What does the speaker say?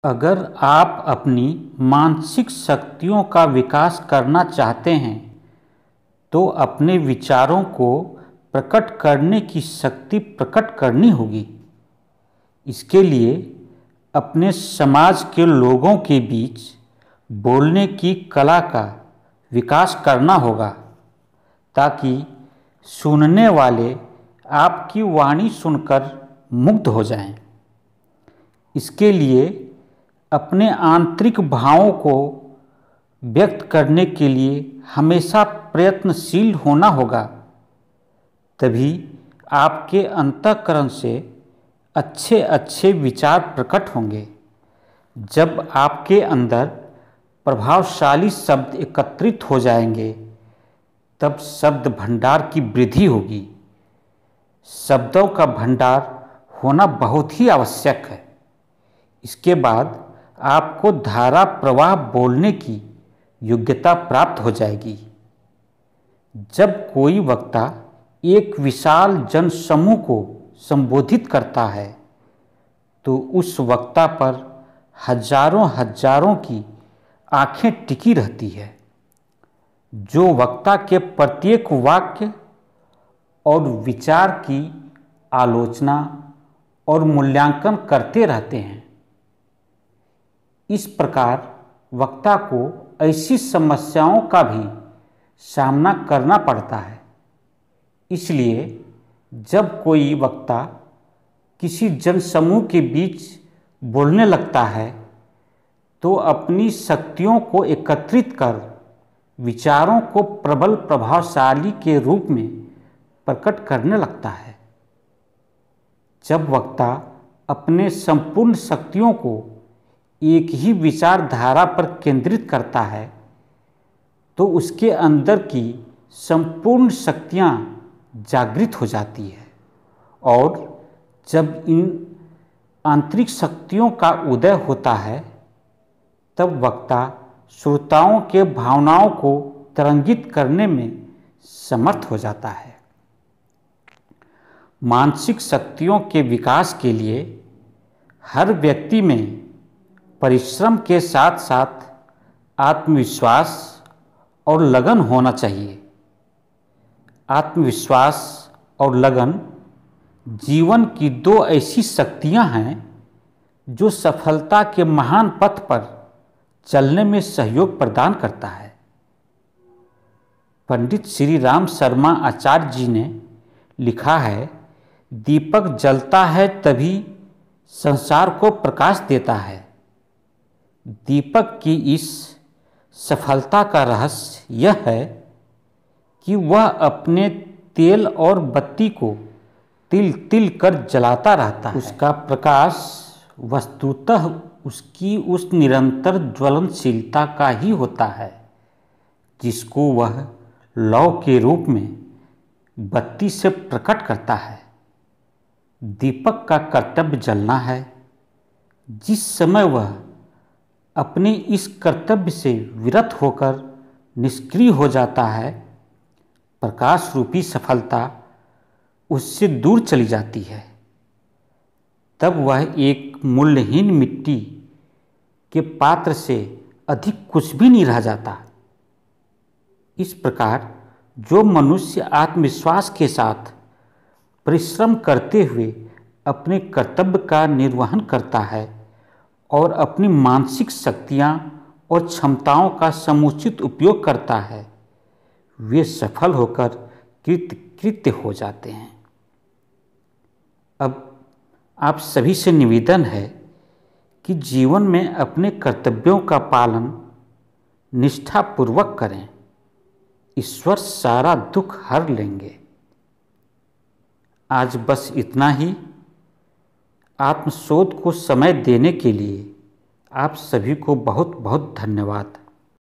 अगर आप अपनी मानसिक शक्तियों का विकास करना चाहते हैं तो अपने विचारों को प्रकट करने की शक्ति प्रकट करनी होगी। इसके लिए अपने समाज के लोगों के बीच बोलने की कला का विकास करना होगा ताकि सुनने वाले आपकी वाणी सुनकर मुग्ध हो जाएं। इसके लिए अपने आंतरिक भावों को व्यक्त करने के लिए हमेशा प्रयत्नशील होना होगा। तभी आपके अंतःकरण से अच्छे अच्छे विचार प्रकट होंगे। जब आपके अंदर प्रभावशाली शब्द एकत्रित हो जाएंगे तब शब्द भंडार की वृद्धि होगी। शब्दों का भंडार होना बहुत ही आवश्यक है। इसके बाद आपको धारा प्रवाह बोलने की योग्यता प्राप्त हो जाएगी। जब कोई वक्ता एक विशाल जनसमूह को संबोधित करता है तो उस वक्ता पर हजारों हजारों की आंखें टिकी रहती है, जो वक्ता के प्रत्येक वाक्य और विचार की आलोचना और मूल्यांकन करते रहते हैं। इस प्रकार वक्ता को ऐसी समस्याओं का भी सामना करना पड़ता है। इसलिए जब कोई वक्ता किसी जनसमूह के बीच बोलने लगता है तो अपनी शक्तियों को एकत्रित कर विचारों को प्रबल प्रभावशाली के रूप में प्रकट करने लगता है। जब वक्ता अपने संपूर्ण शक्तियों को एक ही विचारधारा पर केंद्रित करता है तो उसके अंदर की संपूर्ण शक्तियाँ जागृत हो जाती है और जब इन आंतरिक शक्तियों का उदय होता है तब वक्ता श्रोताओं के भावनाओं को तरंगित करने में समर्थ हो जाता है। मानसिक शक्तियों के विकास के लिए हर व्यक्ति में परिश्रम के साथ साथ आत्मविश्वास और लगन होना चाहिए। आत्मविश्वास और लगन जीवन की दो ऐसी शक्तियां हैं जो सफलता के महान पथ पर चलने में सहयोग प्रदान करता है। पंडित श्री राम शर्मा आचार्य जी ने लिखा है, दीपक जलता है तभी संसार को प्रकाश देता है। दीपक की इस सफलता का रहस्य यह है कि वह अपने तेल और बत्ती को तिल तिल कर जलाता रहता है। उसका प्रकाश वस्तुतः उसकी उस निरंतर ज्वलनशीलता का ही होता है जिसको वह लौ के रूप में बत्ती से प्रकट करता है। दीपक का कर्तव्य जलना है। जिस समय वह अपने इस कर्तव्य से विरत होकर निष्क्रिय हो जाता है, प्रकाश रूपी सफलता उससे दूर चली जाती है। तब वह एक मूल्यहीन मिट्टी के पात्र से अधिक कुछ भी नहीं रह जाता। इस प्रकार जो मनुष्य आत्मविश्वास के साथ परिश्रम करते हुए अपने कर्तव्य का निर्वहन करता है और अपनी मानसिक शक्तियाँ और क्षमताओं का समुचित उपयोग करता है, वे सफल होकर कृत्य हो जाते हैं। अब आप सभी से निवेदन है कि जीवन में अपने कर्तव्यों का पालन निष्ठापूर्वक करें। ईश्वर सारा दुख हर लेंगे। आज बस इतना ही। आत्मशोध को समय देने के लिए आप सभी को बहुत बहुत धन्यवाद।